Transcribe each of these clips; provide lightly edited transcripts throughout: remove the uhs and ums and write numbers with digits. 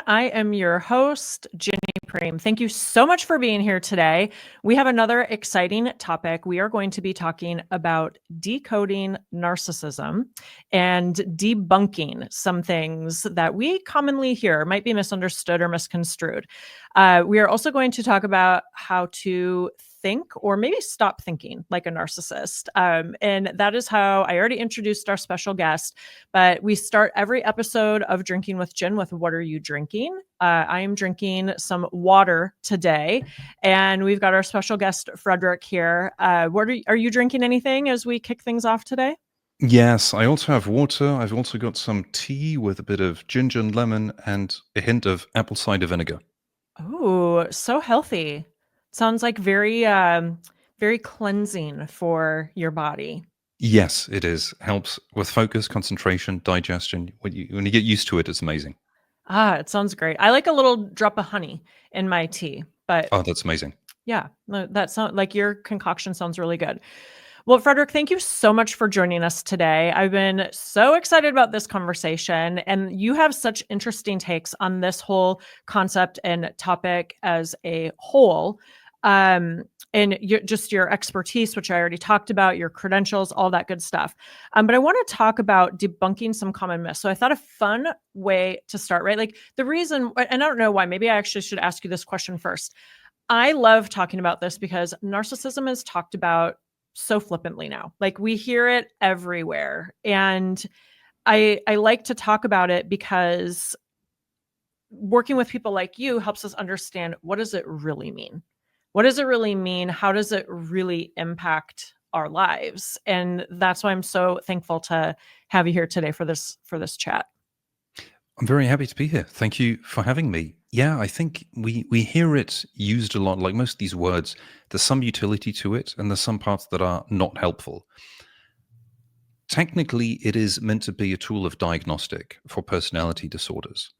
I am your host, Ginny. Thank you so much for being here today. We have another exciting topic. We are going to be talking about decoding narcissism and debunking some things that we commonly hear might be misunderstood or misconstrued. We are also going to talk about how to think or maybe stop thinking like a narcissist. And that is how I already introduced our special guest, but we start every episode of Drinking with Gin with what are you drinking? I am drinking some water today, and we've got our special guest, Frederik, here. Are you drinking anything as we kick things off today? Yes, I also have water. I've also got some tea with a bit of ginger and lemon and a hint of apple cider vinegar. Oh, so healthy. Sounds like very cleansing for your body. Yes, it is. Helps with focus, concentration, digestion. When you get used to it, it's amazing. It sounds great. I like a little drop of honey in my tea, but Oh, that's amazing. yeah, that sounds like your concoction sounds really good. Well, Frederik, thank you so much for joining us today. I've been so excited about this conversation, and you have such interesting takes on this whole concept and topic as a whole. And your expertise, which I already talked about, your credentials, all that good stuff. But I want to talk about debunking some common myths. So I thought a fun way to start, right? Like the reason, and I don't know why, maybe I actually should ask you this question first. I love talking about this because narcissism is talked about so flippantly now. Like we hear it everywhere. And I like to talk about it because working with people like you helps us understand, what does it really mean? What does it really mean? How does it really impact our lives? And that's why I'm so thankful to have you here today for this chat. I'm very happy to be here. Thank you for having me. Yeah, I think we hear it used a lot. Like most of these words, there's some utility to it, and there's some parts that are not helpful. Technically, it is meant to be a tool of diagnostic for personality disorders.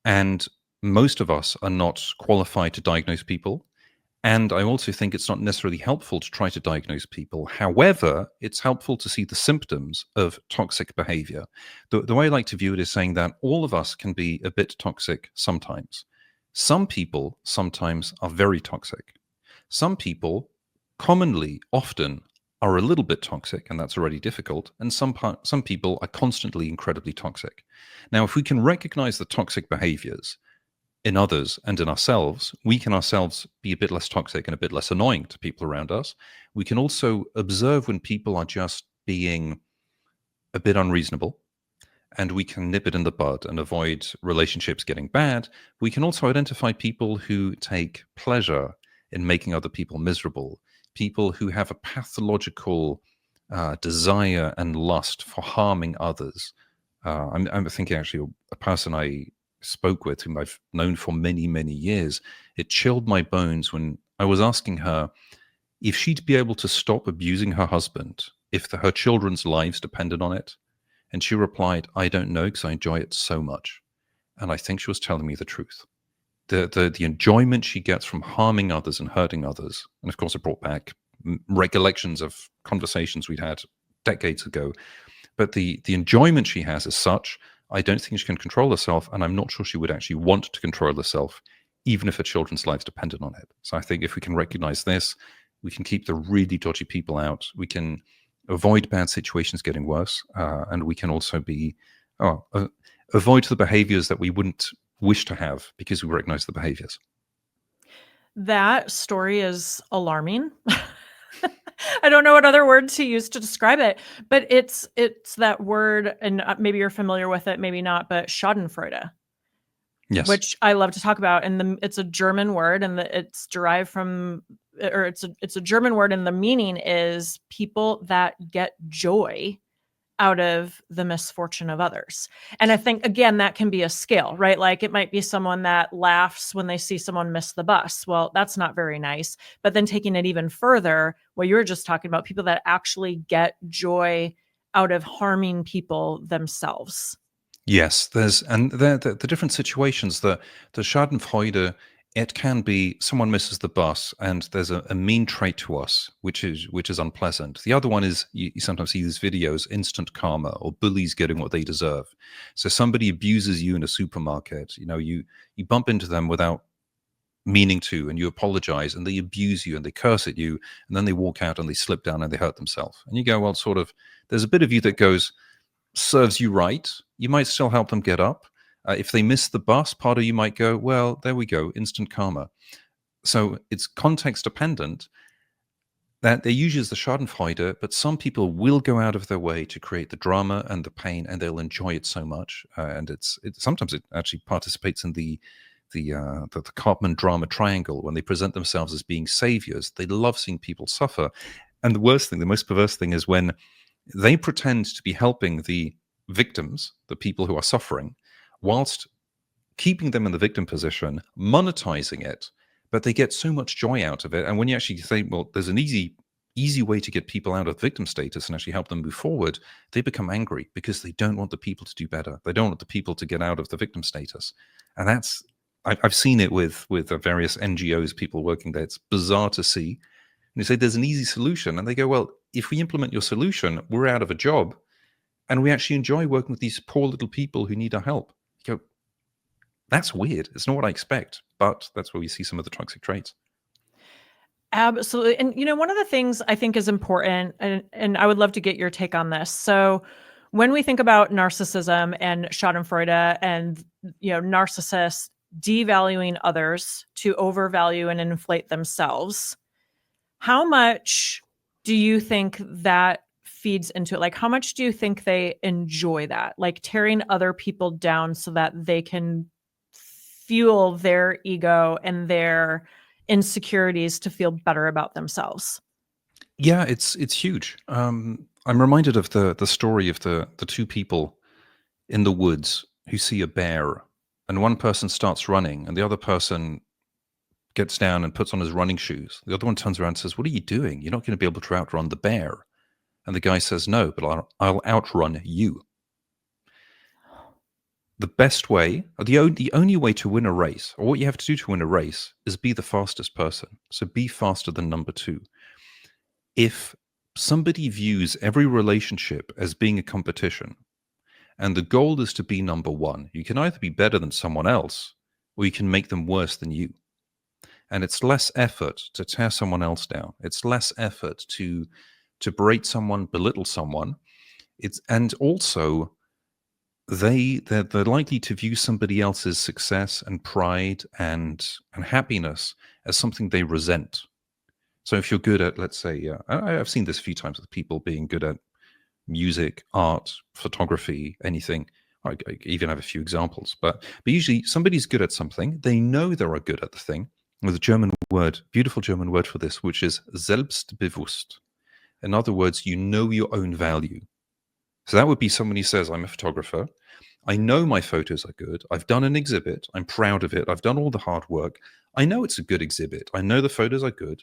And most of us are not qualified to diagnose people. And I also think it's not necessarily helpful to try to diagnose people. However, it's helpful to see the symptoms of toxic behavior. The way I like to view it is saying that all of us can be a bit toxic sometimes. Some people sometimes are very toxic. Some people commonly, often, are a little bit toxic, and that's already difficult. And some people are constantly incredibly toxic. Now, if we can recognize the toxic behaviors in others and in ourselves, we can ourselves be a bit less toxic and a bit less annoying to people around us. We can also observe when people are just being a bit unreasonable, and we can nip it in the bud and avoid relationships getting bad. We can also identify people who take pleasure in making other people miserable, people who have a pathological desire and lust for harming others. I'm thinking actually a person I spoke with, whom I've known for many, many years. It chilled my bones when I was asking her if she'd be able to stop abusing her husband if her children's lives depended on it. And she replied, I don't know, because I enjoy it so much. And I think she was telling me the truth. The enjoyment she gets from harming others and hurting others. And of course, it brought back recollections of conversations we'd had decades ago. But the enjoyment she has is such, I don't think she can control herself, and I'm not sure she would actually want to control herself, even if her children's lives depended on it. So I think if we can recognize this, we can keep the really dodgy people out. We can avoid bad situations getting worse, and we can also avoid the behaviors that we wouldn't wish to have because we recognize the behaviors. That story is alarming. I don't know what other word to use to describe it, but it's that word, and maybe you're familiar with it, maybe not, but Schadenfreude. Yes. Which I love to talk about. And it's a German word, and it's derived from, or it's a German word, and the meaning is people that get joy out of the misfortune of others. And I think, again, that can be a scale, right? Like it might be someone that laughs when they see someone miss the bus. Well, that's not very nice. But then taking it even further, what you were just talking about, people that actually get joy out of harming people themselves. Yes, the different situations. The Schadenfreude it can be someone misses the bus and there's a mean trait to us, which is unpleasant. The other one is you sometimes see these videos, instant karma, or bullies getting what they deserve. So somebody abuses you in a supermarket. You bump into them without meaning to, and you apologize, and they abuse you and they curse at you, and then they walk out and they slip down and they hurt themselves. And you go, well, sort of, there's a bit of you that goes, serves you right. You might still help them get up. If they miss the bus, part of you might go, well, there we go, instant karma. So it's context dependent. That they use as the Schadenfreude, but some people will go out of their way to create the drama and the pain, and they'll enjoy it so much. And sometimes it actually participates in the Cartman drama triangle when they present themselves as being saviors. They love seeing people suffer. And the worst thing, the most perverse thing, is when they pretend to be helping the victims, the people who are suffering, whilst keeping them in the victim position, monetizing it, but they get so much joy out of it. And when you actually say, well, there's an easy way to get people out of victim status and actually help them move forward, they become angry because they don't want the people to do better. They don't want the people to get out of the victim status. And I've seen it with various NGOs, people working there. It's bizarre to see. And you say there's an easy solution, and they go, well, if we implement your solution, we're out of a job, and we actually enjoy working with these poor little people who need our help. You go, that's weird. It's not what I expect, but that's where we see some of the toxic traits. Absolutely. And, one of the things I think is important, and I would love to get your take on this. So when we think about narcissism and Schadenfreude and, narcissists devaluing others to overvalue and inflate themselves, how much do you think that feeds into it? Like, how much do you think they enjoy that? Like tearing other people down so that they can fuel their ego and their insecurities to feel better about themselves? Yeah, it's huge. I'm reminded of the story of the two people in the woods who see a bear, and one person starts running, and the other person gets down and puts on his running shoes. The other one turns around and says, "What are you doing? You're not going to be able to outrun the bear." And the guy says, "No, but I'll outrun you." The best way, or the only way to win a race, or what you have to do to win a race, is be the fastest person. So be faster than number two. If somebody views every relationship as being a competition, and the goal is to be number one, you can either be better than someone else, or you can make them worse than you. And it's less effort to tear someone else down. It's less effort to berate someone, belittle someone. And also they're likely to view somebody else's success and pride and happiness as something they resent. So if you're good at, let's say, I've seen this a few times with people being good at music, art, photography, anything. I even have a few examples, but usually somebody's good at something. They know they're good at the thing. There's a German word, beautiful German word for this, which is selbstbewusst. In other words, you know your own value. So that would be someone who says, I'm a photographer. I know my photos are good. I've done an exhibit. I'm proud of it. I've done all the hard work. I know it's a good exhibit. I know the photos are good.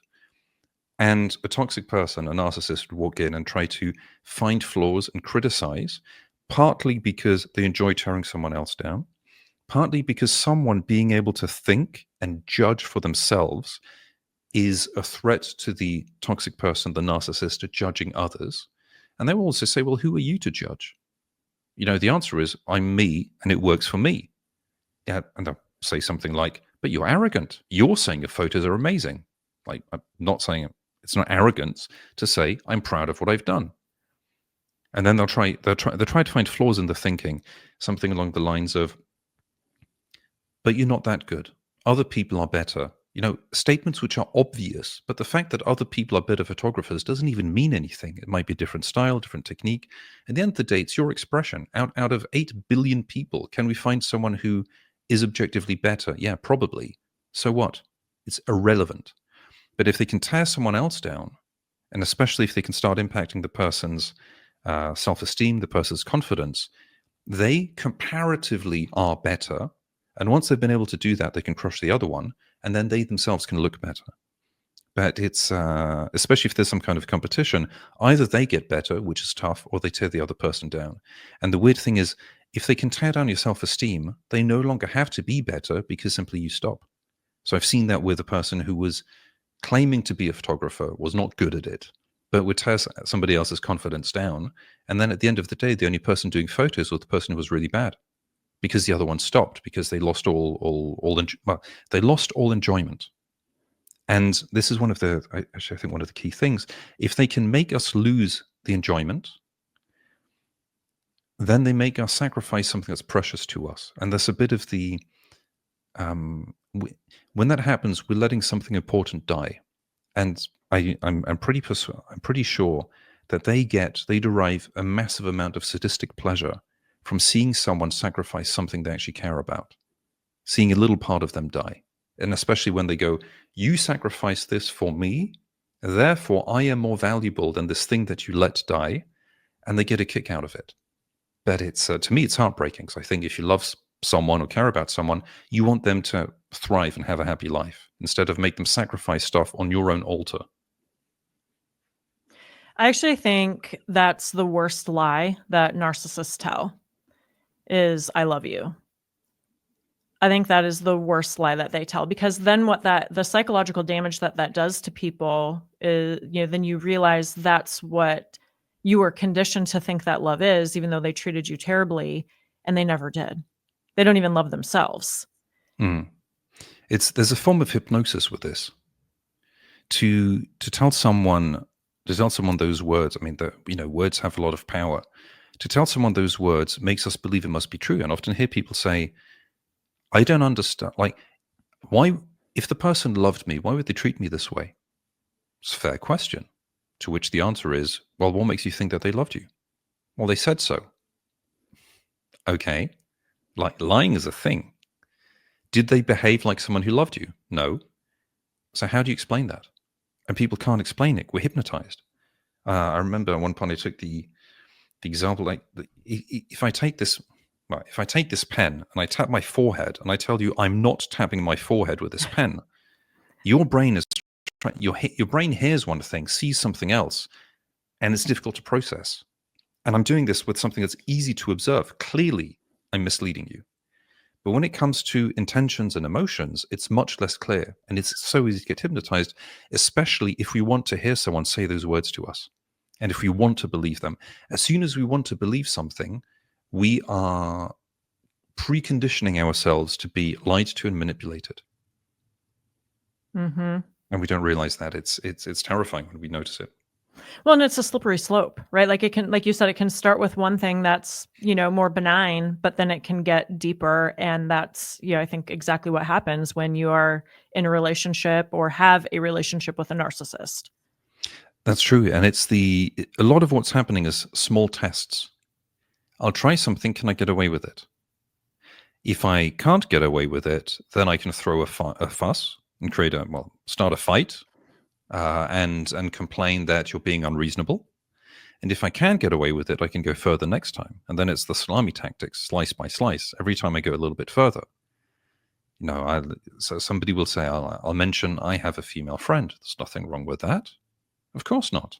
And a toxic person, a narcissist, would walk in and try to find flaws and criticize, partly because they enjoy tearing someone else down, partly because someone being able to think and judge for themselves is a threat to the toxic person, the narcissist, judging others. And they will also say, well, who are you to judge? The answer is, I'm me, and it works for me. Yeah, and they'll say something like, but you're arrogant. You're saying your photos are amazing. Like, I'm not saying it. It's not arrogance to say, I'm proud of what I've done. And then they'll try to find flaws in the thinking, something along the lines of, but you're not that good. Other people are better. Statements which are obvious, but the fact that other people are better photographers doesn't even mean anything. It might be a different style, different technique. At the end of the day, it's your expression. Out of 8 billion people, can we find someone who is objectively better? Yeah, probably. So what? It's irrelevant. But if they can tear someone else down, and especially if they can start impacting the person's self-esteem, the person's confidence, they comparatively are better. And once they've been able to do that, they can crush the other one, and then they themselves can look better. But it's, especially if there's some kind of competition, either they get better, which is tough, or they tear the other person down. And the weird thing is, if they can tear down your self-esteem, they no longer have to be better because simply you stop. So I've seen that with a person who was claiming to be a photographer, was not good at it, but would tear somebody else's confidence down. And then at the end of the day, the only person doing photos was the person who was really bad, because the other one stopped, because they lost they lost all enjoyment. And this is one of the, actually, I think one of the key things. If they can make us lose the enjoyment, then they make us sacrifice something that's precious to us. And there's a bit of the, when that happens, we're letting something important die. And I'm pretty sure that they derive a massive amount of sadistic pleasure from seeing someone sacrifice something they actually care about, seeing a little part of them die. And especially when they go, you sacrifice this for me, therefore I am more valuable than this thing that you let die, and they get a kick out of it. But it's to me, it's heartbreaking, because I think if you love someone or care about someone, you want them to thrive and have a happy life, instead of make them sacrifice stuff on your own altar. I actually think that's the worst lie that narcissists tell, is I love you. I think that is the worst lie that they tell, because then the psychological damage that does to people is, then you realize that's what you were conditioned to think that love is, even though they treated you terribly, and they never did. They don't even love themselves. There's a form of hypnosis with this. To tell someone those words, I mean, words have a lot of power. To tell someone those words makes us believe it must be true. And often hear people say, I don't understand, like, why, if the person loved me, why would they treat me this way? It's a fair question. To which the answer is, well, what makes you think that they loved you? Well, they said so. Okay. Like, lying is a thing. Did they behave like someone who loved you? No. So how do you explain that? And people can't explain it. We're hypnotized. I remember at one point I took the example, like, if I take this pen and I tap my forehead and I tell you I'm not tapping my forehead with this pen, your brain hears one thing, sees something else, and it's difficult to process. And I'm doing this with something that's easy to observe. Clearly, I'm misleading you. But when it comes to intentions and emotions, it's much less clear. And it's so easy to get hypnotized, especially if we want to hear someone say those words to us. And if we want to believe them. As soon as we want to believe something, we are preconditioning ourselves to be lied to and manipulated. Mm-hmm. And we don't realize that. It's terrifying when we notice it. Well, and it's a slippery slope, right? Like, it can, like you said, it can start with one thing that's, more benign, but then it can get deeper. And that's, I think exactly what happens when you are in a relationship or have a relationship with a narcissist. That's true. And a lot of what's happening is small tests. I'll try something. Can I get away with it? If I can't get away with it, then I can throw a fuss and start a fight. And complain that you're being unreasonable. And if I can get away with it, I can go further next time. And then it's the salami tactics, slice by slice. Every time I go a little bit further. So somebody will say, I'll mention I have a female friend. There's nothing wrong with that. Of course not.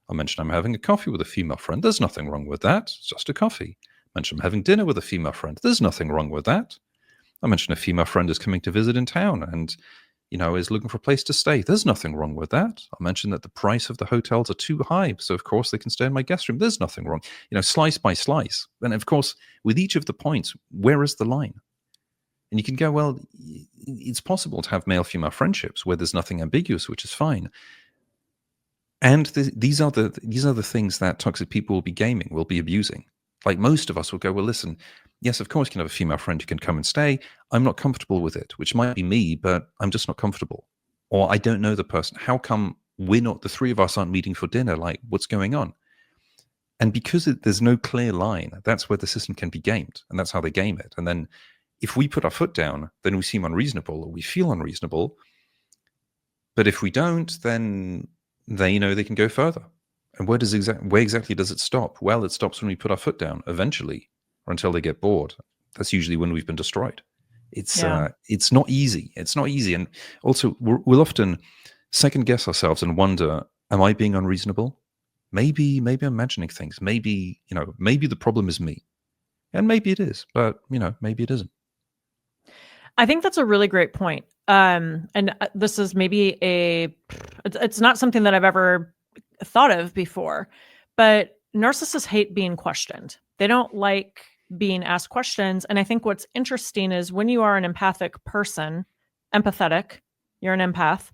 I'll mention I'm having a coffee with a female friend. There's nothing wrong with that. It's just a coffee. Mention I'm having dinner with a female friend. There's nothing wrong with that. I mention a female friend is coming to visit in town and is looking for a place to stay. There's nothing wrong with that. I'll mention that the price of the hotels are too high, so of course they can stay in my guest room. There's nothing wrong. Slice by slice. And of course, with each of the points, where is the line? And you can go, well, it's possible to have male-female friendships where there's nothing ambiguous, which is fine. And these are the things that toxic people will be gaming, will be abusing. Like, most of us will go, well, listen, yes, of course you can have a female friend who can come and stay. I'm not comfortable with it, which might be me, but I'm just not comfortable. Or I don't know the person. How come the three of us aren't meeting for dinner? Like, what's going on? And because there's no clear line, that's where the system can be gamed. And that's how they game it. And then if we put our foot down, then we seem unreasonable or we feel unreasonable. But if we don't, then they can go further. And where exactly does it stop? Well, it stops when we put our foot down, eventually, or until they get bored. That's usually when we've been destroyed. It's not easy. It's not easy. And also, we'll often second guess ourselves and wonder, am I being unreasonable? Maybe I'm imagining things. Maybe the problem is me. And maybe it is, but maybe it isn't. I think that's a really great point. And this is maybe it's not something that I've ever thought of before, but narcissists hate being questioned. They don't like being asked questions. And I think what's interesting is when you are an empathic person, empathetic, you're an empath,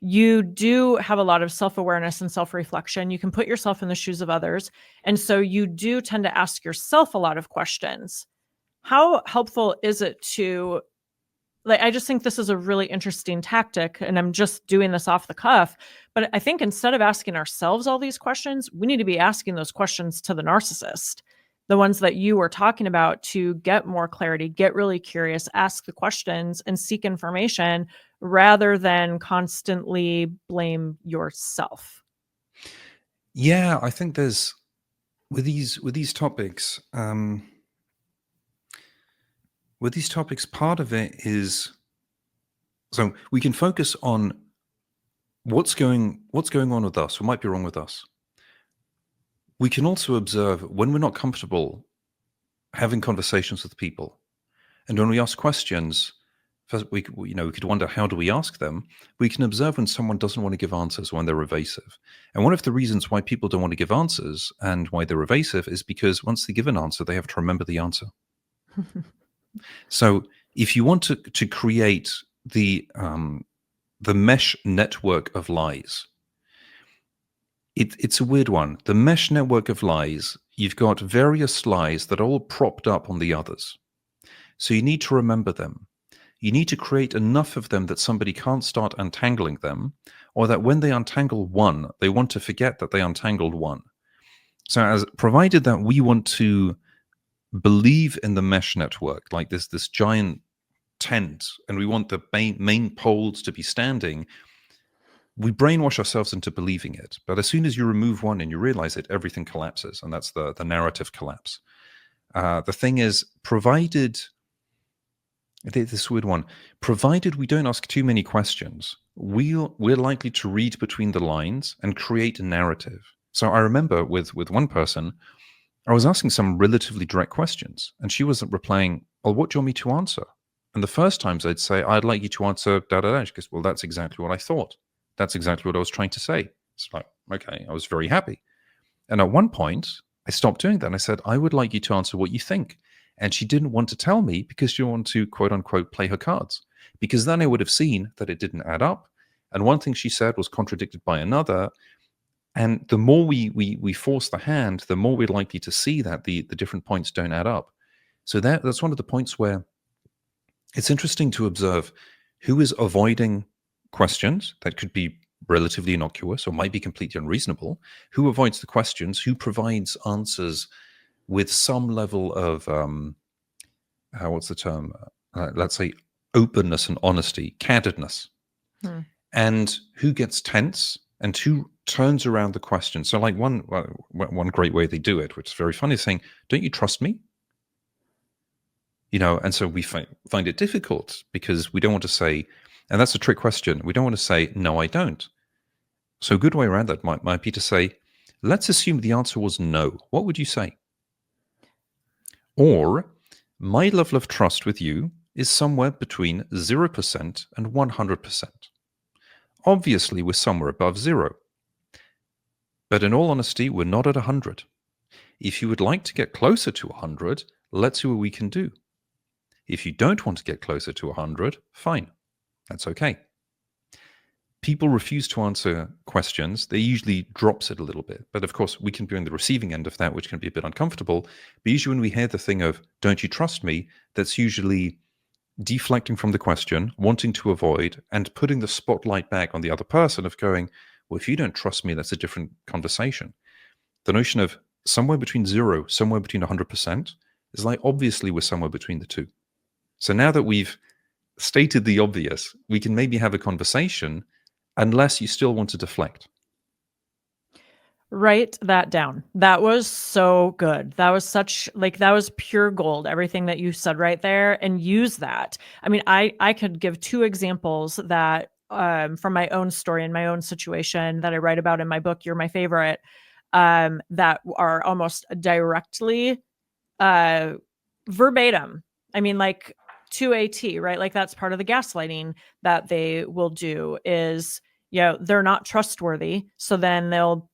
you do have a lot of self-awareness and self-reflection. You can put yourself in the shoes of others. And so you do tend to ask yourself a lot of questions. How helpful is it to, like, I just think this is a really interesting tactic, and I'm just doing this off the cuff. But I think instead of asking ourselves all these questions, we need to be asking those questions to the narcissist, the ones that you were talking about, to get more clarity, get really curious, ask the questions, and seek information rather than constantly blame yourself. Yeah, I think there's with these topics. With these topics, part of it is so we can focus on what's going on with us, what might be wrong with us. We can also observe when we're not comfortable having conversations with people, and when we ask questions. First, we could wonder, how do we ask them? We can observe when someone doesn't want to give answers, when they're evasive. And one of the reasons why people don't want to give answers and why they're evasive is because once they give an answer, they have to remember the answer. So if you want to create the mesh network of lies, it's a weird one. The mesh network of lies, you've got various lies that are all propped up on the others. So you need to remember them. You need to create enough of them that somebody can't start untangling them, or that when they untangle one, they want to forget that they untangled one. So as provided that we want to believe in the mesh network, like this giant tent, and we want the main poles to be standing, we brainwash ourselves into believing it. But as soon as you remove one and you realize it, everything collapses, and that's the narrative collapse. The thing is, provided... This weird one. Provided we don't ask too many questions, we're likely to read between the lines and create a narrative. So I remember with one person, I was asking some relatively direct questions, and she wasn't replying, well, what do you want me to answer? And the first times I'd say, I'd like you to answer da-da-da. She goes, well, that's exactly what I thought. That's exactly what I was trying to say. It's like, okay, I was very happy. And at one point, I stopped doing that, and I said, I would like you to answer what you think. And she didn't want to tell me because she wanted to, quote unquote, play her cards. Because then I would have seen that it didn't add up. And one thing she said was contradicted by another. And the more we force the hand, the more we're likely to see that the different points don't add up. So that's one of the points where it's interesting to observe who is avoiding questions that could be relatively innocuous or might be completely unreasonable, who avoids the questions, who provides answers with some level of what's the term? Let's say openness and honesty, candidness, and who gets tense and who turns around the question. So, like one great way they do it, which is very funny, is saying, "Don't you trust me?" And so we find it difficult because we don't want to say, and that's a trick question. We don't want to say, "No, I don't." So, a good way around that might be to say, "Let's assume the answer was no. What would you say?" Or, my level of trust with you is somewhere between 0% and 100%. Obviously, we're somewhere above 0. But in all honesty, we're not at 100. If you would like to get closer to 100, let's see what we can do. If you don't want to get closer to 100, fine. That's okay. People refuse to answer questions. They usually drops it a little bit. But of course, we can be on the receiving end of that, which can be a bit uncomfortable. But usually when we hear the thing of, don't you trust me, that's usually deflecting from the question, wanting to avoid, and putting the spotlight back on the other person of going, well, if you don't trust me, that's a different conversation. The notion of somewhere between 0, somewhere between 100% is like, obviously we're somewhere between the two. So now that we've stated the obvious, we can maybe have a conversation, unless you still want to deflect. Write that down. That was so good. That was that was pure gold, everything that you said right there, and use that. I mean, I could give 2 examples that from my own story and my own situation that I write about in my book, You're My Favorite, that are almost directly verbatim. I mean, like, to a T, right? Like that's part of the gaslighting that they will do is, they're not trustworthy. So then they'll,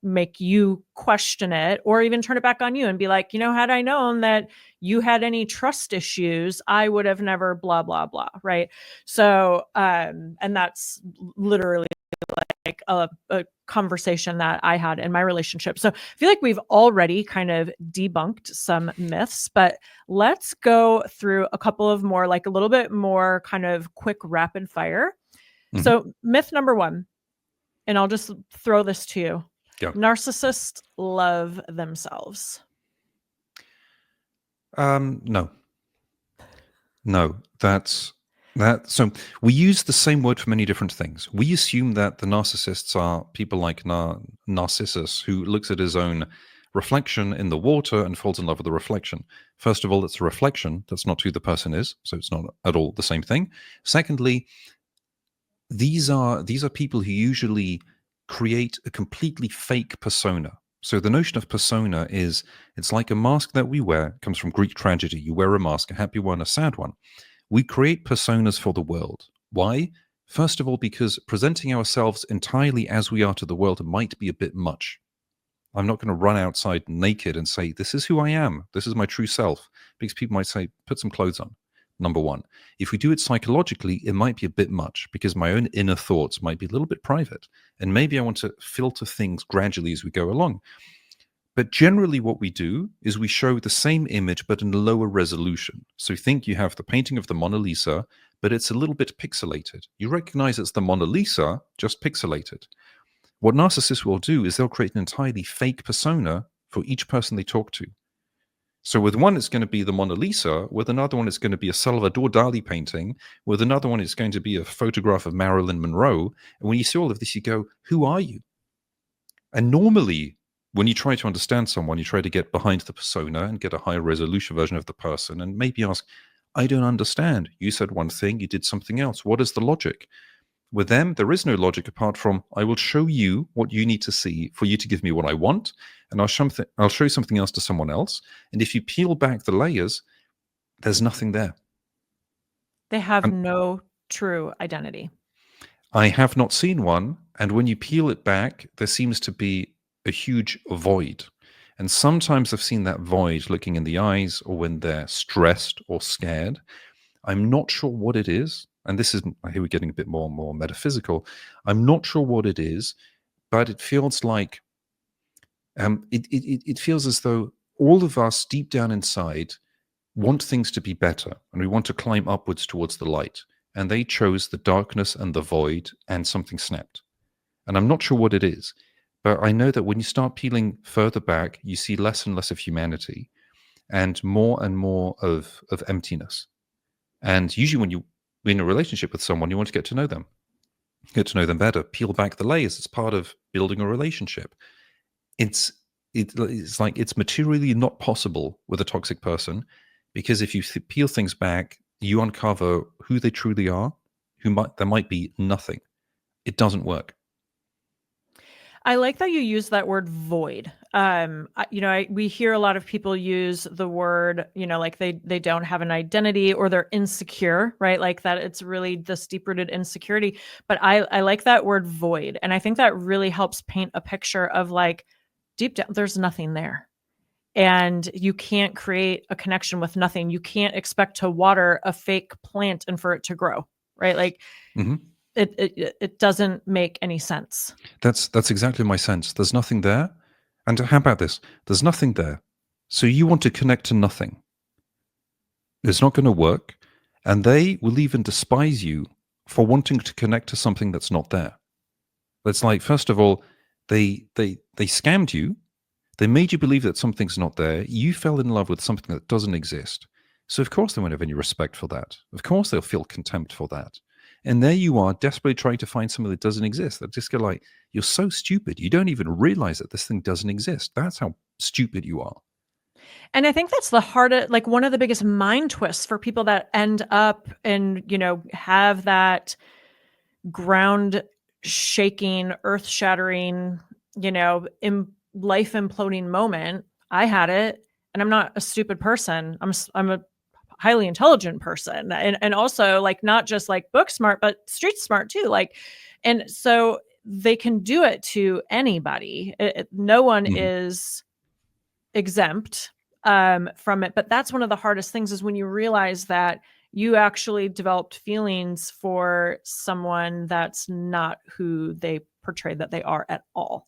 make you question it or even turn it back on you and be like, had I known that you had any trust issues, I would have never blah, blah, blah. Right. So, and that's literally like a conversation that I had in my relationship. So I feel like we've already kind of debunked some myths, but let's go through a couple of more, like a little bit more kind of quick rapid fire. Mhm. So myth number 1, and I'll just throw this to you. Yeah. Narcissists love themselves. No, that's that. So we use the same word for many different things. We assume that the narcissists are people like Narcissus, who looks at his own reflection in the water and falls in love with the reflection. First of all, it's a reflection. That's not who the person is, so it's not at all the same thing. Secondly, these are people who usually create a completely fake persona. So the notion of persona is it's like a mask that we wear. It comes from Greek tragedy. You wear a mask, a happy one, a sad one. We create personas for the world. Why? First of all, because presenting ourselves entirely as we are to the world might be a bit much. I'm not going to run outside naked and say, this is who I am. This is my true self. Because people might say, put some clothes on. Number one. If we do it psychologically, it might be a bit much because my own inner thoughts might be a little bit private. And maybe I want to filter things gradually as we go along. But generally what we do is we show the same image, but in a lower resolution. So think you have the painting of the Mona Lisa, but it's a little bit pixelated. You recognize it's the Mona Lisa, just pixelated. What narcissists will do is they'll create an entirely fake persona for each person they talk to. So with one, it's going to be the Mona Lisa. With another one, it's going to be a Salvador Dali painting. With another one, it's going to be a photograph of Marilyn Monroe. And when you see all of this, you go, who are you? And normally, when you try to understand someone, you try to get behind the persona and get a higher resolution version of the person and maybe ask, I don't understand. You said one thing, you did something else. What is the logic? With them, there is no logic apart from I will show you what you need to see for you to give me what I want, and I'll show something else to someone else. And if you peel back the layers, there's nothing there. They have And no true identity. I have not seen one. And when you peel it back, there seems to be a huge void. And sometimes I've seen that void looking in the eyes or when they're stressed or scared. I'm not sure what it is. And this is, here we're getting a bit more and more metaphysical. I'm not sure what it is, but it feels like, it feels as though all of us deep down inside want things to be better and we want to climb upwards towards the light. And they chose the darkness and the void and something snapped. And I'm not sure what it is, but I know that when you start peeling further back, you see less and less of humanity and more of emptiness. And usually when you're in a relationship with someone, you want to get to know them better, peel back the layers. It's part of building a relationship. It's like it's materially not possible with a toxic person because if you peel things back, you uncover who they truly are, there might be nothing. It doesn't work. I like that you use that word void. We hear a lot of people use the word, like they don't have an identity or they're insecure, right? Like that it's really this deep-rooted insecurity. But I like that word void. And I think that really helps paint a picture of like deep down, there's nothing there. And you can't create a connection with nothing. You can't expect to water a fake plant and for it to grow, right? Like Mm-hmm. it doesn't make any sense. That's exactly my sense. There's nothing there. And how about this? There's nothing there. So you want to connect to nothing. It's not going to work. And they will even despise you for wanting to connect to something that's not there. It's like, first of all, they scammed you. They made you believe that something's not there. You fell in love with something that doesn't exist. So of course they won't have any respect for that. Of course they'll feel contempt for that. And there you are, desperately trying to find something that doesn't exist. That just go like, you're so stupid. You don't even realize that this thing doesn't exist. That's how stupid you are. And I think that's the hardest, like one of the biggest mind twists for people that end up and, have that ground shaking, earth shattering, life imploding moment. I had it, and I'm not a stupid person. I'm a highly intelligent person, and also like not just like book smart, but street smart too. Like, and so they can do it to anybody. No one is exempt from it. But that's one of the hardest things, is when you realize that you actually developed feelings for someone that's not who they portray that they are at all.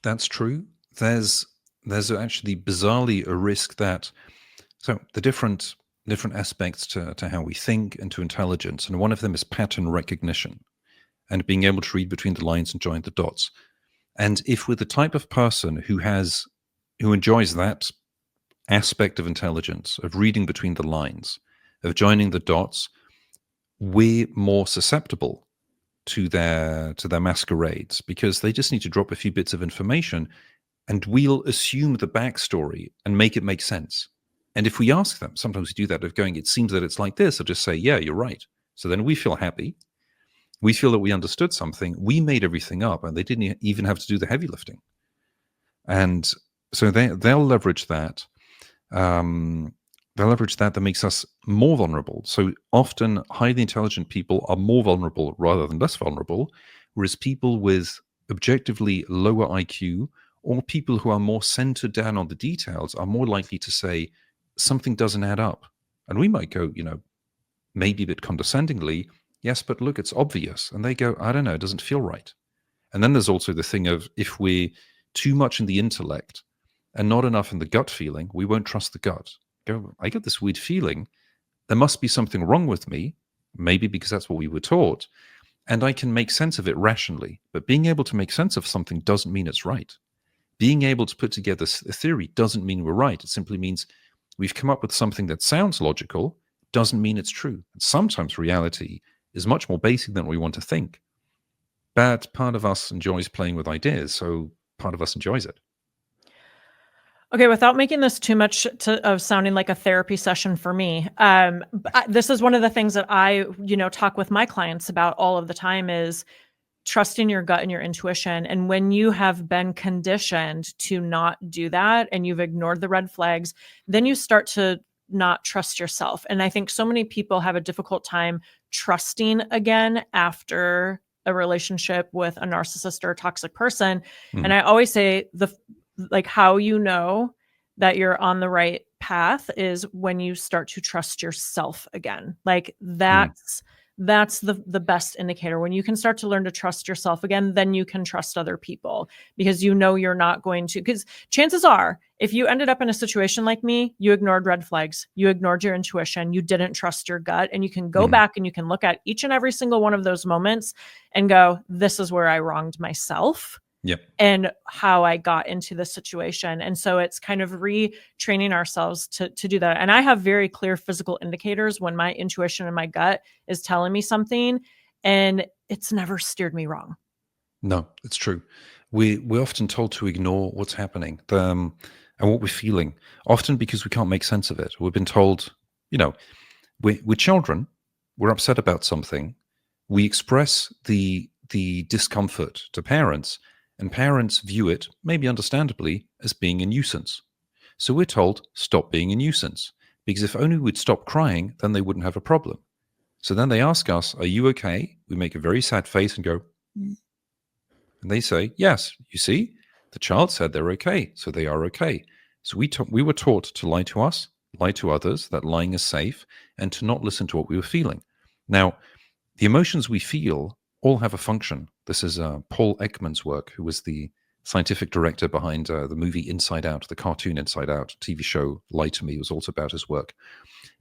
That's true. There's actually bizarrely a risk that, so the different aspects to how we think and to intelligence, and one of them is pattern recognition and being able to read between the lines and join the dots. And if we're the type of person who enjoys that aspect of intelligence, of reading between the lines, of joining the dots, we're more susceptible to their masquerades, because they just need to drop a few bits of information and we'll assume the backstory and make it make sense. And if we ask them, sometimes we do that, of going, it seems that it's like this, I'll just say, yeah, you're right. So then we feel happy. We feel that we understood something. We made everything up, and they didn't even have to do the heavy lifting. And so they'll leverage that. That makes us more vulnerable. So often highly intelligent people are more vulnerable rather than less vulnerable, whereas people with objectively lower IQ, or people who are more centered down on the details, are more likely to say something doesn't add up. And we might go, maybe a bit condescendingly, yes, but look, it's obvious. And they go, I don't know, it doesn't feel right. And then there's also the thing of, if we're too much in the intellect and not enough in the gut feeling, we won't trust the gut. Go, I get this weird feeling. There must be something wrong with me, maybe because that's what we were taught, and I can make sense of it rationally. But being able to make sense of something doesn't mean it's right. Being able to put together a theory doesn't mean we're right. It simply means we've come up with something that sounds logical, doesn't mean it's true. And sometimes reality is much more basic than we want to think. But part of us enjoys playing with ideas, so part of us enjoys it. Okay, without making this too much of sounding like a therapy session for me, this is one of the things that I, talk with my clients about all of the time, is trusting your gut and your intuition. And when you have been conditioned to not do that, and you've ignored the red flags, then you start to not trust yourself. And I think so many people have a difficult time trusting again after a relationship with a narcissist or a toxic person. And I always say, how you know that you're on the right path is when you start to trust yourself again. Like that's the best indicator. When you can start to learn to trust yourself again, then you can trust other people, because you're not going to, because chances are, if you ended up in a situation like me, you ignored red flags, you ignored your intuition, you didn't trust your gut, and you can go back and you can look at each and every single one of those moments and go, this is where I wronged myself. Yep. And how I got into the situation. And so it's kind of retraining ourselves to do that. And I have very clear physical indicators when my intuition and my gut is telling me something, and it's never steered me wrong. No, it's true. We're often told to ignore what's happening and what we're feeling, often because we can't make sense of it. We've been told, we're children, we're upset about something, we express the discomfort to parents, and parents view it, maybe understandably, as being a nuisance. So we're told, stop being a nuisance, because if only we'd stop crying, then they wouldn't have a problem. So then they ask us, are you okay? We make a very sad face and go, and they say, yes, you see, the child said they're okay, so they are okay. So we were taught to lie to us, lie to others, that lying is safe, and to not listen to what we were feeling. Now, the emotions we feel all have a function. This is Paul Ekman's work, who was the scientific director behind the movie Inside Out, the cartoon Inside Out, TV show Lie to Me was also about his work.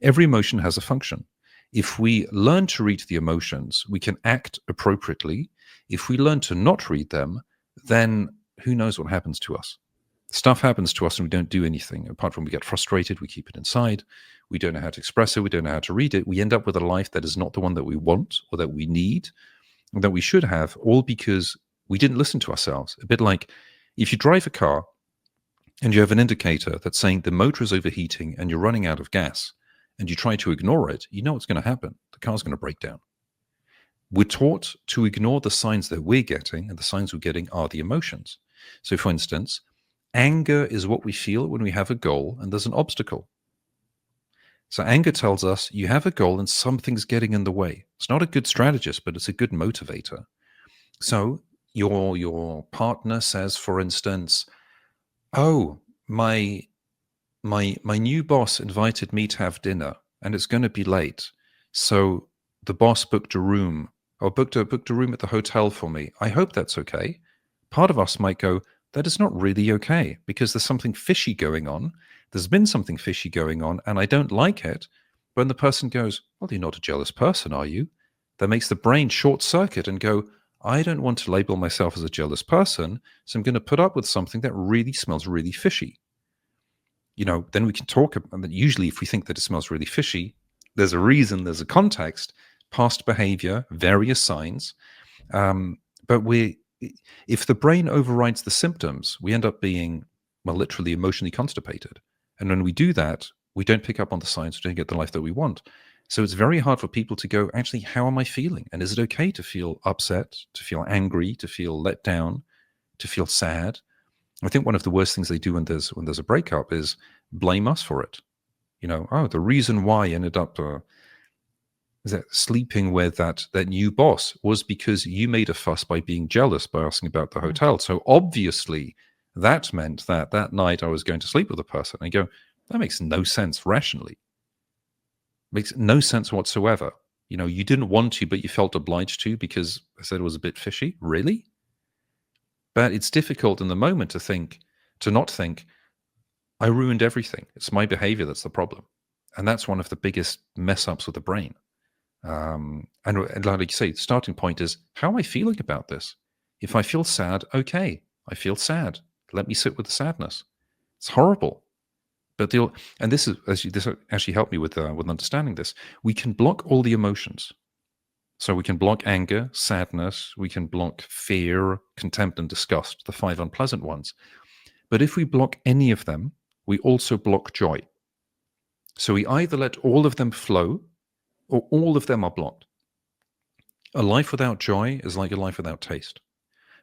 Every emotion has a function. If we learn to read the emotions, we can act appropriately. If we learn to not read them, then who knows what happens to us? Stuff happens to us and we don't do anything. Apart from we get frustrated, we keep it inside. We don't know how to express it. We don't know how to read it. We end up with a life that is not the one that we want or that we need, that we should have, all because we didn't listen to ourselves. A bit like if you drive a car and you have an indicator that's saying the motor is overheating and you're running out of gas, and you try to ignore it, you know what's going to happen. The car's going to break down. We're taught to ignore the signs that we're getting, and the signs we're getting are the emotions. So for instance, anger is what we feel when we have a goal and there's an obstacle. So anger tells us you have a goal and something's getting in the way. It's not a good strategist, but it's a good motivator. So your partner says, for instance, "Oh, my new boss invited me to have dinner, and it's going to be late. So the boss booked a room, or booked a room at the hotel for me. I hope that's okay." Part of us might go, "That is not really okay, because there's something fishy going on. There's been something fishy going on, and I don't like it." When the person goes, "Well, you're not a jealous person, are you?" That makes the brain short circuit and go, "I don't want to label myself as a jealous person, so I'm going to put up with something that really smells really fishy." Then we can talk about that. Usually, if we think that it smells really fishy, there's a reason, there's a context, past behavior, various signs. But if the brain overrides the symptoms, we end up being, well, literally emotionally constipated. And when we do that, we don't pick up on the signs, we don't get the life that we want. So it's very hard for people to go, actually, how am I feeling? And is it okay to feel upset, to feel angry, to feel let down, to feel sad? I think one of the worst things they do when there's a breakup is blame us for it. Oh, the reason why I ended up sleeping with that new boss was because you made a fuss by being jealous by asking about the hotel. So obviously that meant that night I was going to sleep with a person. And you go, that makes no sense rationally. Makes no sense whatsoever. You didn't want to, but you felt obliged to because I said it was a bit fishy. Really? But it's difficult in the moment to not think, I ruined everything. It's my behavior that's the problem. And that's one of the biggest mess ups with the brain. And like you say, the starting point is, how am I feeling about this? If I feel sad, okay, I feel sad. Let me sit with the sadness. It's horrible. But this actually helped me with understanding this. We can block all the emotions. So we can block anger, sadness, we can block fear, contempt, and disgust, the 5 unpleasant ones. But if we block any of them, we also block joy. So we either let all of them flow or all of them are blocked. A life without joy is like a life without taste.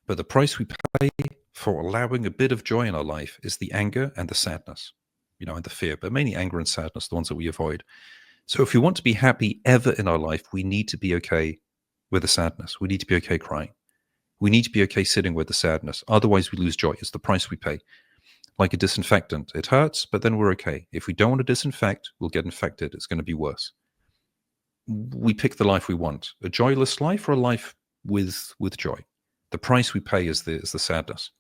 But the price we pay for allowing a bit of joy in our life is the anger and the sadness, and the fear, but mainly anger and sadness, the ones that we avoid. So if we want to be happy ever in our life, we need to be okay with the sadness. We need to be okay crying. We need to be okay sitting with the sadness. Otherwise, we lose joy. It's the price we pay. Like a disinfectant. It hurts, but then we're okay. If we don't want to disinfect, we'll get infected. It's going to be worse. We pick the life we want. A joyless life or a life with joy. The price we pay is the sadness.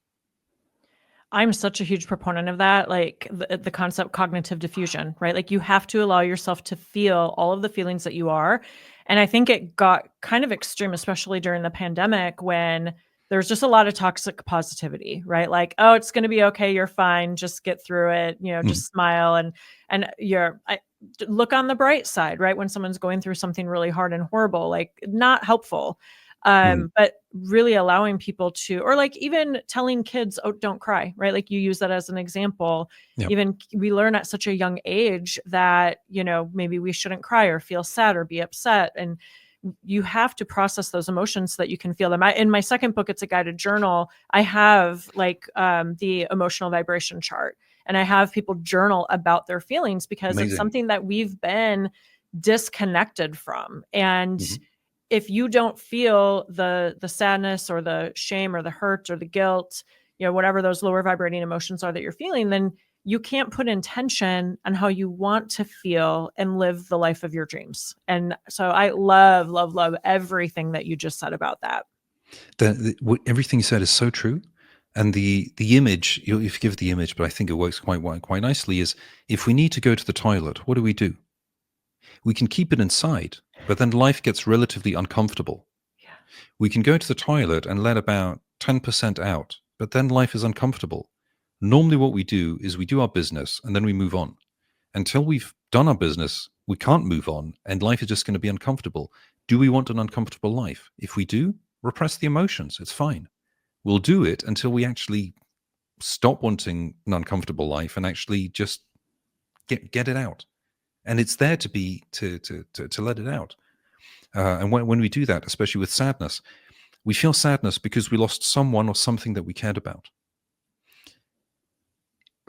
I'm such a huge proponent of that, like the concept cognitive diffusion, right? Like you have to allow yourself to feel all of the feelings that you are. And I think it got kind of extreme, especially during the pandemic when there's just a lot of toxic positivity, right? Like, oh, it's going to be okay. You're fine. Just get through it. Just smile and look on the bright side, right? When someone's going through something really hard and horrible, like not helpful. But really allowing people to, or like even telling kids, oh, don't cry, right? Like you use that as an example. Yep. Even we learn at such a young age that, maybe we shouldn't cry or feel sad or be upset. And you have to process those emotions so that you can feel them. In my second book, it's a guided journal. I have the emotional vibration chart, and I have people journal about their feelings because Amazing. It's something that we've been disconnected from. And if you don't feel the sadness or the shame or the hurt or the guilt, whatever those lower vibrating emotions are that you're feeling, then you can't put intention on how you want to feel and live the life of your dreams. And so I love, love, love everything that you just said about that. Everything you said is so true. And the image, you forgive the image, but I think it works quite nicely, is if we need to go to the toilet, what do? We can keep it inside, but then life gets relatively uncomfortable. Yeah. We can go to the toilet and let about 10% out, but then life is uncomfortable. Normally what we do is we do our business and then we move on. Until we've done our business, we can't move on, and life is just going to be uncomfortable. Do we want an uncomfortable life? If we do, repress the emotions. It's fine. We'll do it until we actually stop wanting an uncomfortable life and actually just get it out. And it's there to be to let it out. And when we do that, especially with sadness, we feel sadness because we lost someone or something that we cared about.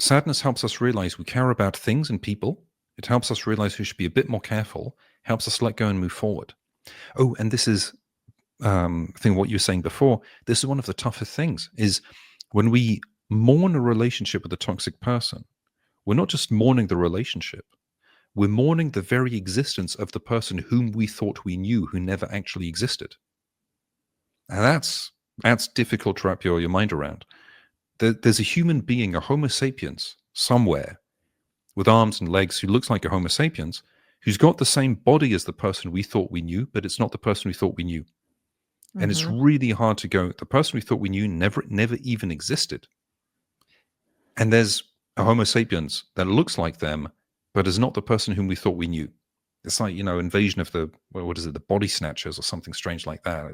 Sadness helps us realize we care about things and people, It helps us realize we should be a bit more careful, helps us let go and move forward. Oh, and this is thing what you were saying before. This is one of the toughest things, is when we mourn a relationship with a toxic person, we're not just mourning the relationship, we're mourning the very existence of the person whom we thought we knew, who never actually existed. And that's difficult to wrap your mind around. There's a human being, a Homo sapiens, somewhere with arms and legs who looks like a Homo sapiens, who's got the same body as the person we thought we knew, but it's not the person we thought we knew. And it's really hard to go, the person we thought we knew never even existed. And there's a Homo sapiens that looks like them, but is not the person whom we thought we knew. It's like, invasion of the, what is it, the body snatchers or something strange like that.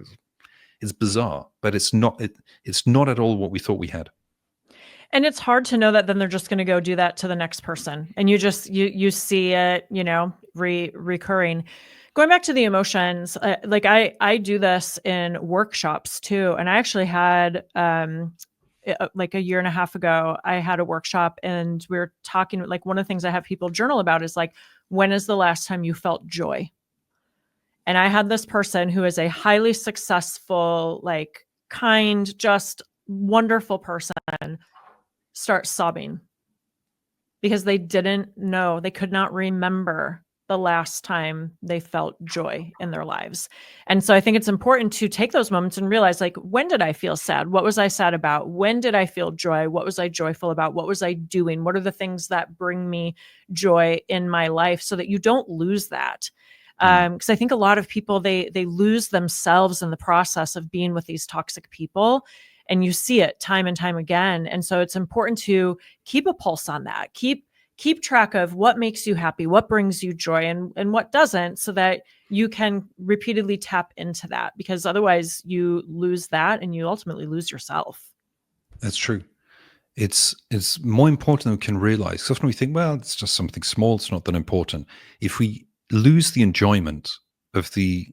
It's bizarre, but it's not at all what we thought we had. And it's hard to know that then they're just going to go do that to the next person. And you just, you see it, recurring. Going back to the emotions, like I do this in workshops too. And I actually had, like a year and a half ago, I had a workshop and we were talking, like one of the things I have people journal about is like, when is the last time you felt joy? And I had this person who is a highly successful, like kind, just wonderful person start sobbing because they didn't know, they could not remember the last time they felt joy in their lives. And so I think it's important to take those moments and realize, like, when did I feel sad? What was I sad about? When did I feel joy? What was I joyful about? What was I doing? What are the things that bring me joy in my life, so that you don't lose that? Because I think a lot of people, they lose themselves in the process of being with these toxic people. And you see it time and time again. And so it's important to keep a pulse on that. Keep track of what makes you happy, what brings you joy, and what doesn't, so that you can repeatedly tap into that, because otherwise you lose that and you ultimately lose yourself. That's true. It's more important than we can realize. Because often we think, well, it's just something small, it's not that important. If we lose the enjoyment of the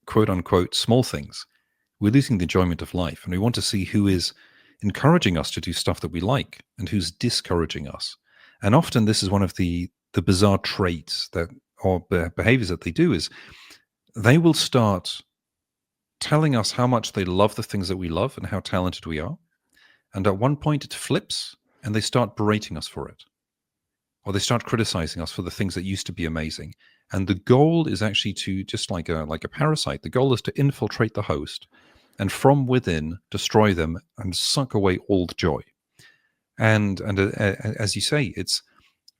quote unquote small things, we're losing the enjoyment of life. And we want to see who is encouraging us to do stuff that we like and who's discouraging us. And often this is one of the bizarre traits that, or behaviors that they do, is they will start telling us how much they love the things that we love and how talented we are. And at one point it flips and they start berating us for it. Or they start criticizing us for the things that used to be amazing. And the goal is actually to, just like a parasite, the goal is to infiltrate the host and from within destroy them and suck away all the joy. And as you say, it's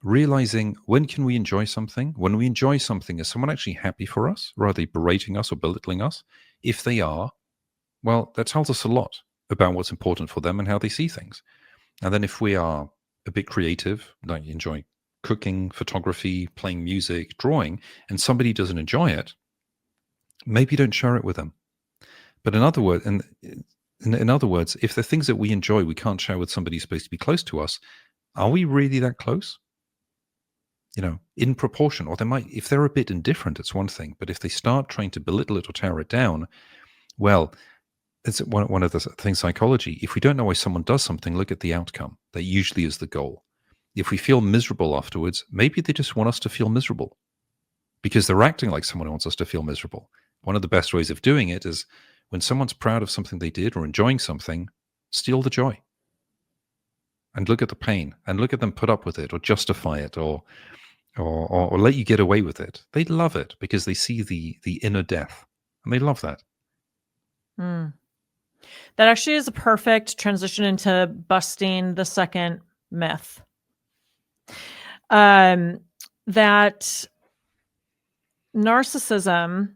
realizing, when can we enjoy something? When we enjoy something, is someone actually happy for us? Or are they berating us or belittling us? If they are, well, that tells us a lot about what's important for them and how they see things. And then if we are a bit creative, like enjoy cooking, photography, playing music, drawing, and somebody doesn't enjoy it, maybe don't share it with them. But in other words, in other words, if the things that we enjoy we can't share with somebody who's supposed to be close to us, are we really that close? In proportion. Or they might, if they're a bit indifferent, it's one thing. But if they start trying to belittle it or tear it down, well, it's one of the things, psychology. If we don't know why someone does something, look at the outcome. That usually is the goal. If we feel miserable afterwards, maybe they just want us to feel miserable because they're acting like someone wants us to feel miserable. One of the best ways of doing it is, when someone's proud of something they did or enjoying something, steal the joy and look at the pain and look at them put up with it or justify it or let you get away with it. They love it because they see the inner death, and they love that. That actually is a perfect transition into busting the second myth. That narcissism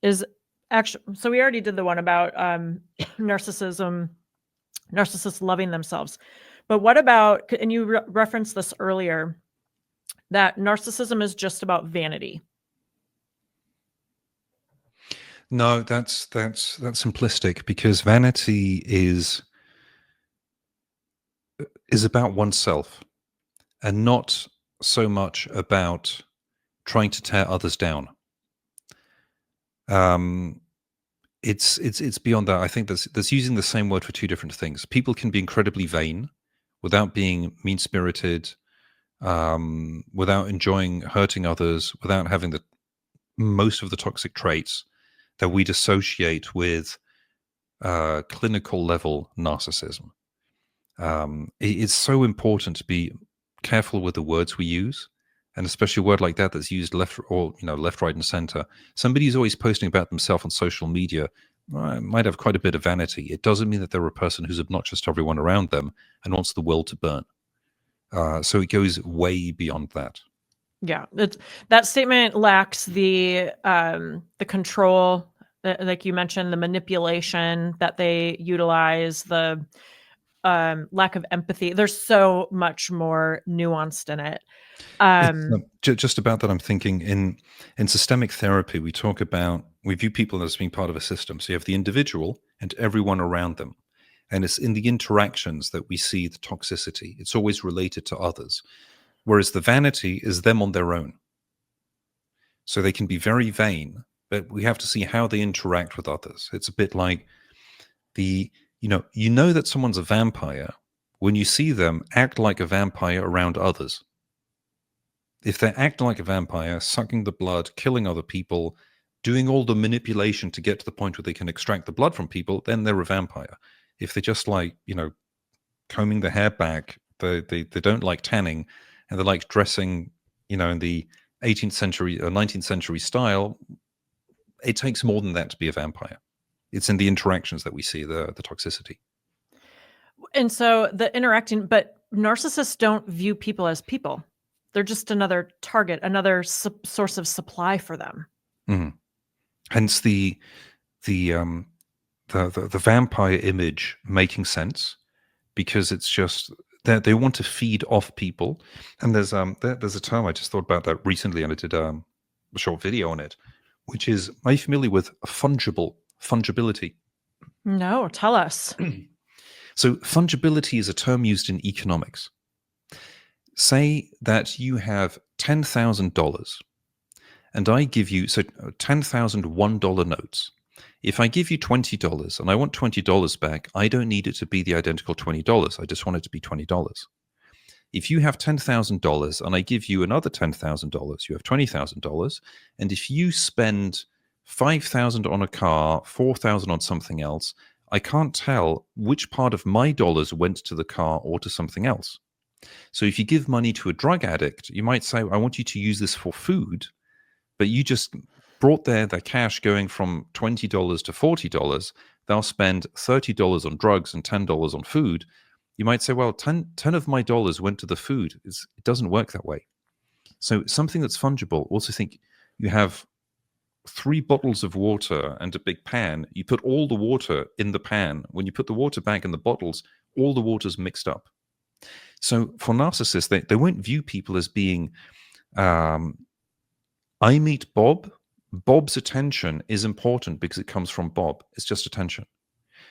is actually, so we already did the one about narcissists loving themselves. But what about, and you referenced this earlier, that narcissism is just about vanity? No, that's simplistic, because vanity is about oneself and not so much about trying to tear others down. It's beyond that. I think that's using the same word for two different things. People can be incredibly vain without being mean-spirited, without enjoying hurting others, without having the most of the toxic traits that we'd associate with clinical level narcissism. It's so important to be careful with the words we use, and especially a word like that that's used left, right, and center. Somebody who's always posting about themselves on social media might have quite a bit of vanity. It doesn't mean that they're a person who's obnoxious to everyone around them and wants the world to burn. So it goes way beyond that. Yeah, that statement lacks the control, like you mentioned, the manipulation that they utilize, the lack of empathy. There's so much more nuanced in it. Just about that, I'm thinking in systemic therapy, we view people as being part of a system. So you have the individual and everyone around them. And it's in the interactions that we see the toxicity. It's always related to others. Whereas the vanity is them on their own. So they can be very vain, but we have to see how they interact with others. It's a bit like you know that someone's a vampire when you see them act like a vampire around others. If they're acting like a vampire, sucking the blood, killing other people, doing all the manipulation to get to the point where they can extract the blood from people, then they're a vampire. If they're just like, combing their hair back, they don't like tanning, and they like dressing, in the 18th century or 19th century style, it takes more than that to be a vampire. It's in the interactions that we see the toxicity. And so the interacting, but narcissists don't view people as people. They're just another target, another source of supply for them. Mm-hmm. Hence the vampire image making sense, because it's just that they want to feed off people. And there's a term, I just thought about that recently, and I did a short video on it, which is, are you familiar with fungibility? No, tell us. So fungibility is a term used in economics. Say that you have $10,000 and I give you $10,000 $1 notes. If I give you $20 and I want $20 back, I don't need it to be the identical $20. I just want it to be $20. If you have $10,000 and I give you another $10,000, you have $20,000. And if you spend $5,000 on a car, $4,000 on something else, I can't tell which part of my dollars went to the car or to something else. So if you give money to a drug addict, you might say, I want you to use this for food, but you just brought their cash going from $20 to $40. They'll spend $30 on drugs and $10 on food. You might say, well, 10 of my dollars went to the food. It doesn't work that way. So something that's fungible, also think you have 3 bottles of water and a big pan. You put all the water in the pan. When you put the water back in the bottles, all the water's mixed up. So for narcissists, they won't view people as being, I meet Bob. Bob's attention is important because it comes from Bob. It's just attention.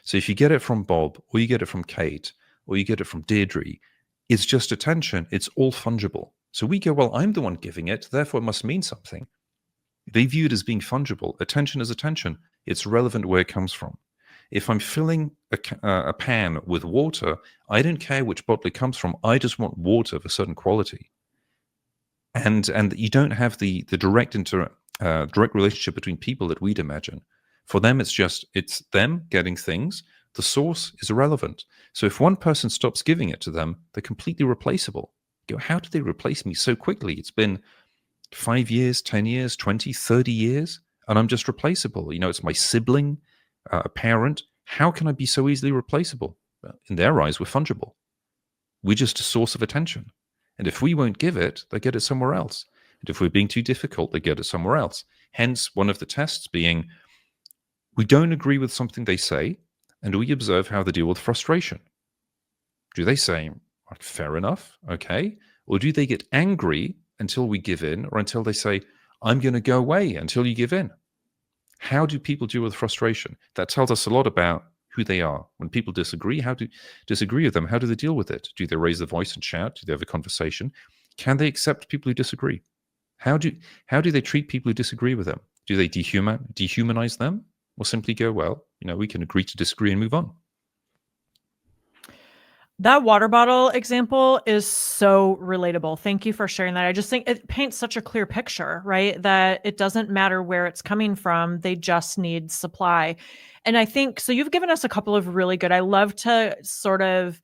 So if you get it from Bob, or you get it from Kate, or you get it from Deirdre, it's just attention. It's all fungible. So we go, well, I'm the one giving it, therefore it must mean something. They view it as being fungible. Attention is attention. It's relevant where it comes from. If I'm filling a pan with water, I don't care which bottle it comes from. I just want water of a certain quality. And you don't have the direct relationship between people that we'd imagine. For them, it's them getting things. The source is irrelevant. So if one person stops giving it to them, they're completely replaceable. You go, how did they replace me so quickly? It's been 5 years, 10 years, 20, 30 years, and I'm just replaceable. It's my sibling, a parent. How can I be so easily replaceable? Well, in their eyes, we're fungible. We're just a source of attention. And if we won't give it, they get it somewhere else. And if we're being too difficult, they get it somewhere else. Hence, one of the tests being, we don't agree with something they say, and we observe how they deal with frustration. Do they say, fair enough, okay? Or do they get angry until we give in, or until they say, I'm going to go away until you give in? How do people deal with frustration? That tells us a lot about who they are. When people disagree, how do they deal with it? Do they raise their voice and shout? Do they have a conversation? Can they accept people who disagree? How do they treat people who disagree with them? Do they dehumanize them, or simply go, well, we can agree to disagree and move on? That water bottle example is so relatable. Thank you for sharing that. I just think it paints such a clear picture, right? That it doesn't matter where it's coming from, they just need supply. And I think so. You've given us a couple of really good, I love to sort of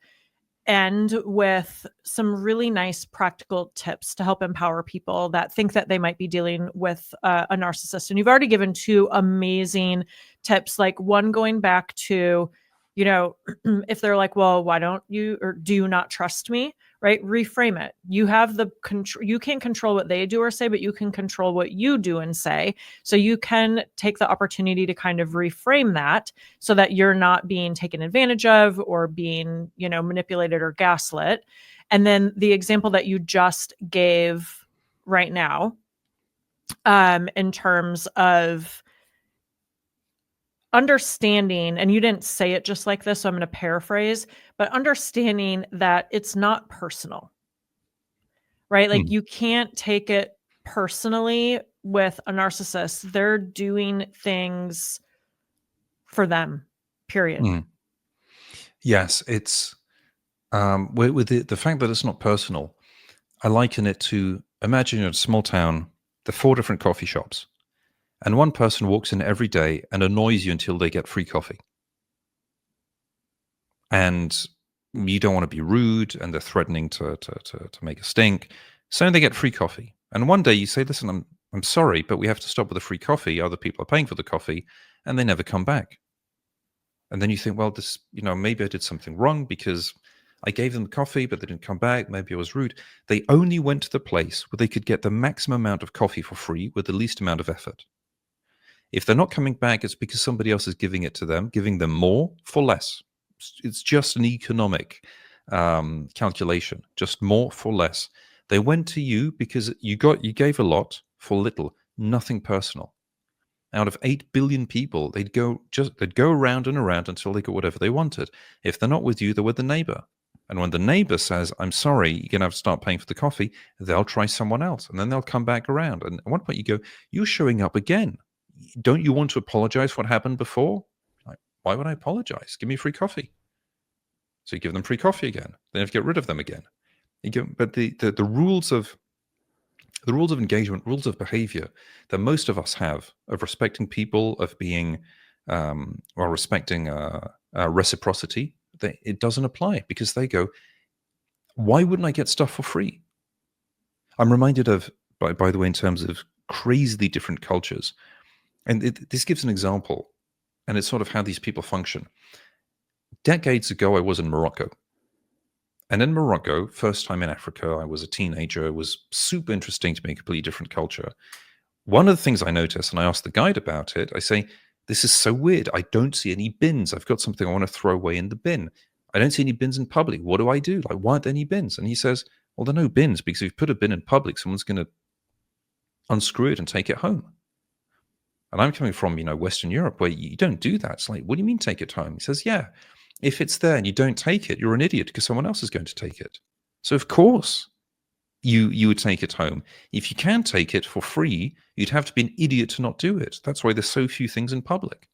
end with some really nice practical tips to help empower people that think that they might be dealing with a narcissist. And you've already given two amazing tips, like one going back to, you know, if they're like, well, why don't you, or do you not trust me? Right? Reframe it. You have the control. You can't control what they do or say, but you can control what you do and say. So you can take the opportunity to kind of reframe that so that you're not being taken advantage of or being, you know, manipulated or gaslit. And then the example that you just gave right now, in terms of understanding, and you didn't say it just like this, so I'm going to paraphrase, but understanding that it's not personal, right? Like you can't take it personally with a narcissist. They're doing things for them, period. Yes, it's with the fact that it's not personal. I liken it to, imagine you're in a small town, there are 4 different coffee shops, and one person walks in every day and annoys you until they get free coffee. And you don't want to be rude, and they're threatening to make a stink. So they get free coffee. And one day you say, listen, I'm sorry, but we have to stop with the free coffee. Other people are paying for the coffee, and they never come back. And then you think, well, this, maybe I did something wrong because I gave them coffee, but they didn't come back. Maybe I was rude. They only went to the place where they could get the maximum amount of coffee for free with the least amount of effort. If they're not coming back, it's because somebody else is giving it to them, giving them more for less. It's just an economic calculation, just more for less. They went to you because you gave a lot for little, nothing personal. Out of 8 billion people, they'd go around and around until they got whatever they wanted. If they're not with you, they're with the neighbor. And when the neighbor says, I'm sorry, you're going to have to start paying for the coffee, they'll try someone else. And then they'll come back around. And at one point you go, you're showing up again. Don't you want to apologize for what happened before? Like, why would I apologize? Give me free coffee. So you give them free coffee again. Then you have to get rid of them again. But the rules of engagement, rules of behavior that most of us have, of respecting people, of being respecting reciprocity, it doesn't apply, because they go, why wouldn't I get stuff for free? I'm reminded of, by the way, in terms of crazily different cultures, and this gives an example, and it's sort of how these people function. Decades ago, I was in Morocco. And in Morocco, first time in Africa, I was a teenager. It was super interesting to me, a completely different culture. One of the things I noticed, and I asked the guide about it, I say, this is so weird. I don't see any bins. I've got something I want to throw away in the bin. I don't see any bins in public. What do I do? Like, why aren't there any bins? And he says, well, there are no bins, because if you put a bin in public, someone's going to unscrew it and take it home. And I'm coming from, Western Europe, where you don't do that. It's like, what do you mean take it home? He says, yeah, if it's there and you don't take it, you're an idiot, because someone else is going to take it. So of course you would take it home. If you can take it for free, you'd have to be an idiot to not do it. That's why there's so few things in public.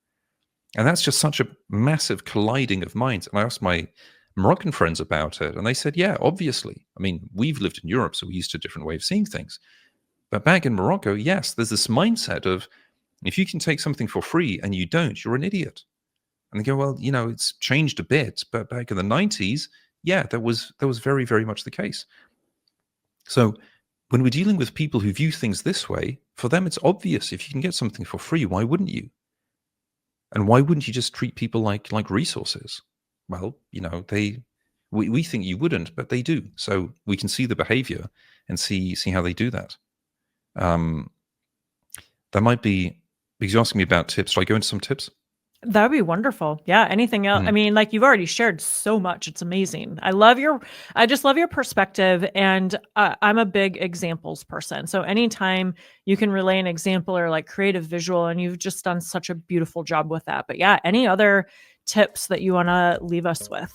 And that's just such a massive colliding of minds. And I asked my Moroccan friends about it, and they said, yeah, obviously. I mean, we've lived in Europe, so we're used to a different way of seeing things. But back in Morocco, yes, there's this mindset of, if you can take something for free and you don't, you're an idiot. And they go, well, it's changed a bit, but back in the 90s, yeah, that was very, very much the case. So when we're dealing with people who view things this way, for them it's obvious. If you can get something for free, why wouldn't you? And why wouldn't you just treat people like resources? Well, we think you wouldn't, but they do. So we can see the behavior and see how they do that. That might be, because you're asking me about tips. Should I go into some tips? That would be wonderful. Yeah. Anything else? I mean, like, you've already shared so much. It's amazing. I just love your perspective. And I'm a big examples person. So anytime you can relay an example or like create a visual, and you've just done such a beautiful job with that. But yeah, any other tips that you want to leave us with?